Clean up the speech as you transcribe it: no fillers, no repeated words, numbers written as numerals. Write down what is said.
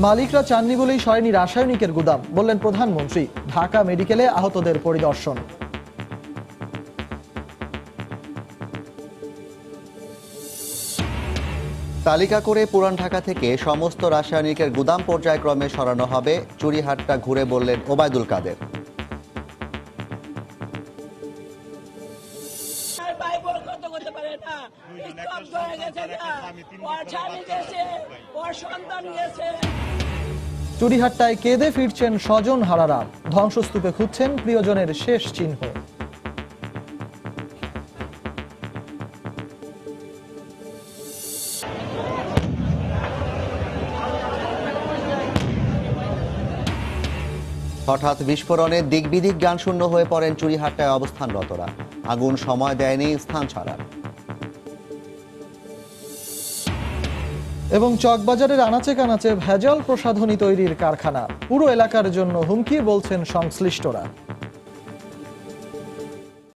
মালিকরা চাননি বলেই সরেনি রাসায়নিকের গুদাম, বললেন প্রধানমন্ত্রী। ঢাকা মেডিকেলে আহতদের পরিদর্শন। তালিকা করে পুরান ঢাকা থেকে সমস্ত রাসায়নিকের গুদাম পর্যায়ক্রমে সরানো হবে, চুরিহাটটা ঘুরে বললেন ওবায়দুল কাদের। চুরিহাট্টায় কেঁদে ফিরছেন স্বজন হারারা, ধ্বংসস্তূপে খুঁজছেন প্রিয়জনের শেষ চিহ্ন। হঠাৎ বিস্ফোরণে দিকবিদিক জ্ঞানশূন্য হয়ে পড়েন চুরিহাট্টায় অবস্থানরতরা। আগুন সময় দেয়নি স্থান ছাড়ার। এবং চকবাজারের আনাচে কানাচে ভেজাল প্রসাধনী তৈরির কারখানা, পুরো এলাকার জন্য হুমকি, বলছেন সংশ্লিষ্টরা।